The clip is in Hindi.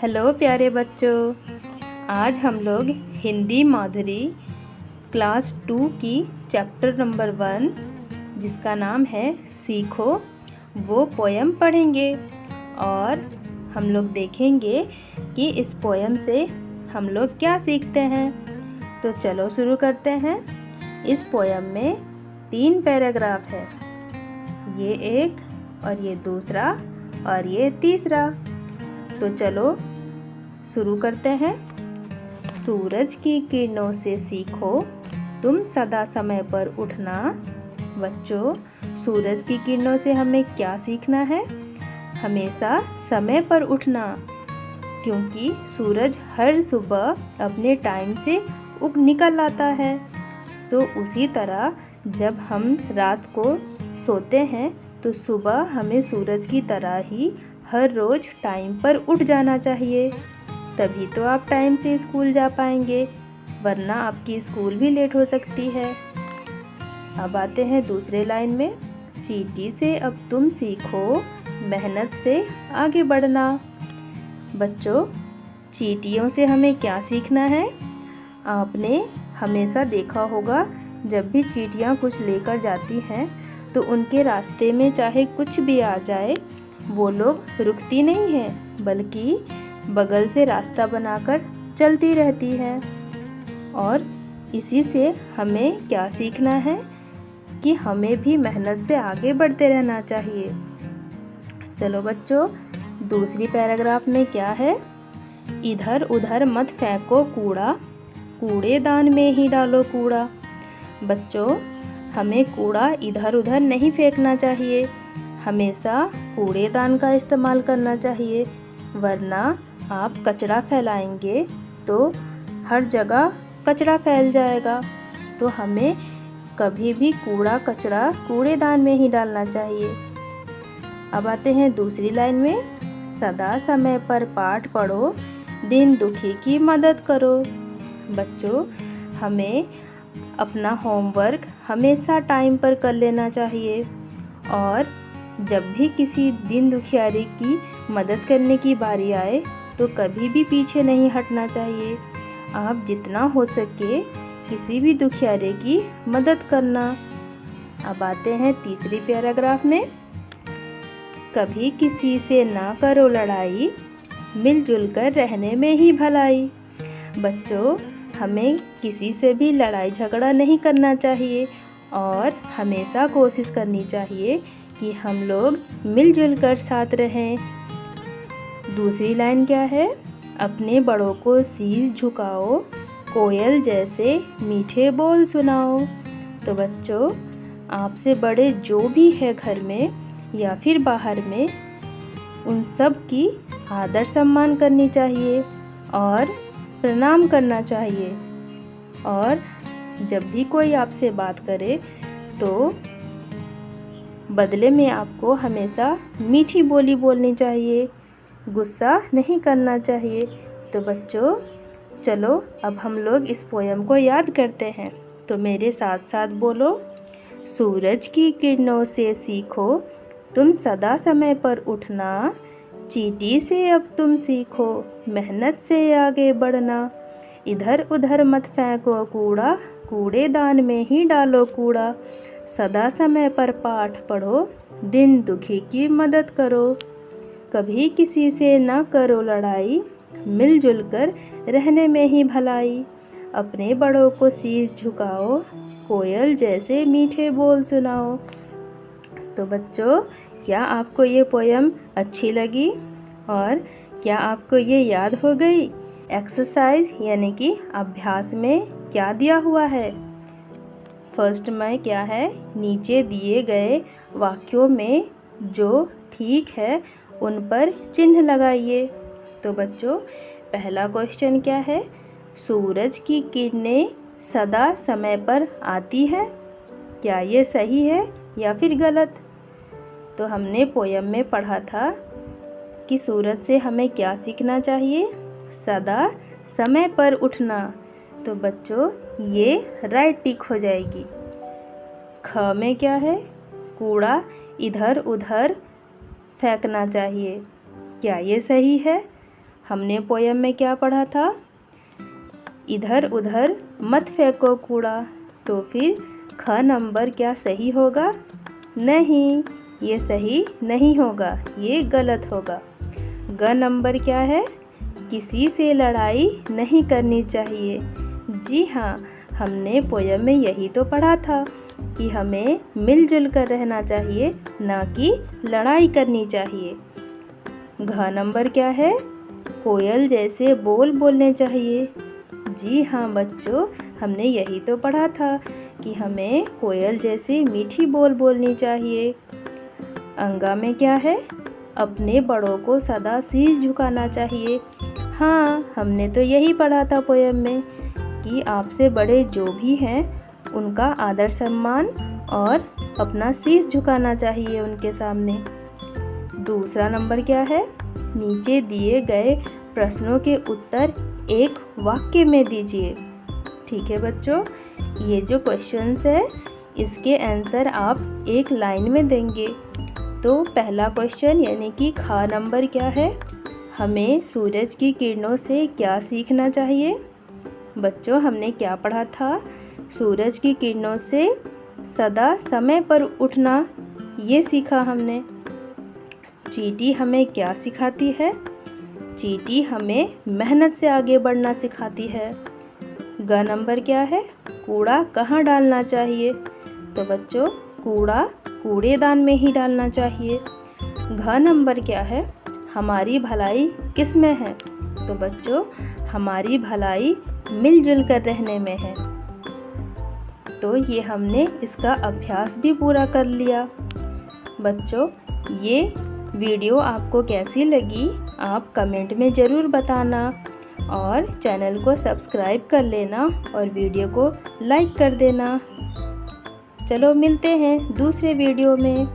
हेलो प्यारे बच्चों, आज हम लोग हिंदी माधुरी क्लास 2 की चैप्टर नंबर 1 जिसका नाम है सीखो वो पोयम पढ़ेंगे। और हम लोग देखेंगे कि इस पोयम से हम लोग क्या सीखते हैं। तो चलो शुरू करते हैं। इस पोयम में 3 पैराग्राफ है, ये एक और ये दूसरा और ये तीसरा। तो चलो शुरू करते हैं। सूरज की किरणों से सीखो तुम सदा समय पर उठना। बच्चों, सूरज की किरणों से हमें क्या सीखना है? हमेशा समय पर उठना, क्योंकि सूरज हर सुबह अपने टाइम से निकल आता है। तो उसी तरह जब हम रात को सोते हैं तो सुबह हमें सूरज की तरह ही हर रोज़ टाइम पर उठ जाना चाहिए, तभी तो आप टाइम से स्कूल जा पाएंगे, वरना आपकी स्कूल भी लेट हो सकती है। अब आते हैं दूसरे लाइन में। चींटी से अब तुम सीखो मेहनत से आगे बढ़ना। बच्चों, चींटियों से हमें क्या सीखना है? आपने हमेशा देखा होगा, जब भी चींटियाँ कुछ लेकर जाती हैं तो उनके रास्ते में चाहे कुछ भी आ जाए, वो लोग रुकती नहीं हैं, बल्कि बगल से रास्ता बनाकर चलती रहती है। और इसी से हमें क्या सीखना है कि हमें भी मेहनत से आगे बढ़ते रहना चाहिए। चलो बच्चों, दूसरी पैराग्राफ में क्या है? इधर उधर मत फेंको कूड़ा, कूड़ेदान में ही डालो कूड़ा। बच्चों, हमें कूड़ा इधर उधर नहीं फेंकना चाहिए, हमेशा कूड़ेदान का इस्तेमाल करना चाहिए, वरना आप कचरा फैलाएंगे तो हर जगह कचरा फैल जाएगा। तो हमें कभी भी कूड़ा कचरा कूड़ेदान में ही डालना चाहिए। अब आते हैं दूसरी लाइन में। सदा समय पर पाठ पढ़ो, दिन दुखी की मदद करो। बच्चों, हमें अपना होमवर्क हमेशा टाइम पर कर लेना चाहिए, और जब भी किसी दिन दुखियारी की मदद करने की बारी आए तो कभी भी पीछे नहीं हटना चाहिए। आप जितना हो सके किसी भी दुखियारे की मदद करना। अब आते हैं तीसरी पैराग्राफ में। कभी किसी से ना करो लड़ाई, मिलजुल कर रहने में ही भलाई। बच्चों, हमें किसी से भी लड़ाई झगड़ा नहीं करना चाहिए, और हमेशा कोशिश करनी चाहिए कि हम लोग मिलजुल कर साथ रहें। दूसरी लाइन क्या है? अपने बड़ों को शीश झुकाओ, कोयल जैसे मीठे बोल सुनाओ। तो बच्चों, आपसे बड़े जो भी है घर में या फिर बाहर में, उन सब की आदर सम्मान करनी चाहिए और प्रणाम करना चाहिए। और जब भी कोई आपसे बात करे तो बदले में आपको हमेशा मीठी बोली बोलनी चाहिए, गुस्सा नहीं करना चाहिए। तो बच्चों, चलो अब हम लोग इस पोयम को याद करते हैं। तो मेरे साथ साथ बोलो। सूरज की किरणों से सीखो तुम सदा समय पर उठना, चींटी से अब तुम सीखो मेहनत से आगे बढ़ना। इधर उधर मत फेंको कूड़ा, कूड़ेदान में ही डालो कूड़ा। सदा समय पर पाठ पढ़ो, दिन दुखी की मदद करो। कभी किसी से न करो लड़ाई, मिलजुल कर रहने में ही भलाई। अपने बड़ों को शीश झुकाओ, कोयल जैसे मीठे बोल सुनाओ। तो बच्चों, क्या आपको ये पोयम अच्छी लगी? और क्या आपको ये याद हो गई? एक्सरसाइज यानी कि अभ्यास में क्या दिया हुआ है? फर्स्ट में क्या है? नीचे दिए गए वाक्यों में जो ठीक है उन पर चिन्ह लगाइए। तो बच्चों, पहला क्वेश्चन क्या है? सूरज की किरणें सदा समय पर आती है, क्या ये सही है या फिर गलत? तो हमने पोयम में पढ़ा था कि सूरज से हमें क्या सीखना चाहिए? सदा समय पर उठना। तो बच्चों, ये राइट टिक हो जाएगी। ख में क्या है? कूड़ा इधर उधर फेंकना चाहिए, क्या ये सही है? हमने पोयम में क्या पढ़ा था? इधर उधर मत फेंको कूड़ा। तो फिर ख नंबर क्या सही होगा? नहीं, ये सही नहीं होगा, ये गलत होगा। ग नंबर क्या है? किसी से लड़ाई नहीं करनी चाहिए। जी हाँ, हमने पोयम में यही तो पढ़ा था कि हमें मिलजुल कर रहना चाहिए, ना कि लड़ाई करनी चाहिए। घ नंबर क्या है? कोयल जैसे बोल बोलने चाहिए। जी हाँ बच्चों, हमने यही तो पढ़ा था कि हमें कोयल जैसी मीठी बोल बोलनी चाहिए। अंगा में क्या है? अपने बड़ों को सदा शीश झुकाना चाहिए। हाँ, हमने तो यही पढ़ा था पोयम में कि आपसे बड़े जो भी हैं उनका आदर सम्मान और अपना शीश झुकाना चाहिए उनके सामने। दूसरा नंबर क्या है? नीचे दिए गए प्रश्नों के उत्तर एक वाक्य में दीजिए। ठीक है बच्चों, ये जो क्वेश्चंस है इसके आंसर आप एक लाइन में देंगे। तो पहला क्वेश्चन यानी कि ख नंबर क्या है? हमें सूरज की किरणों से क्या सीखना चाहिए? बच्चों, हमने क्या पढ़ा था? सूरज की किरणों से सदा समय पर उठना, ये सीखा हमने। चींटी हमें क्या सिखाती है? चींटी हमें मेहनत से आगे बढ़ना सिखाती है। ग नंबर क्या है? कूड़ा कहाँ डालना चाहिए? तो बच्चों, कूड़ा कूड़ेदान में ही डालना चाहिए। घ नंबर क्या है? हमारी भलाई किस में है? तो बच्चों, हमारी भलाई मिलजुल कर रहने में है। तो ये हमने इसका अभ्यास भी पूरा कर लिया। बच्चों, ये वीडियो आपको कैसी लगी आप कमेंट में ज़रूर बताना और चैनल को सब्सक्राइब कर लेना और वीडियो को लाइक कर देना। चलो मिलते हैं दूसरे वीडियो में।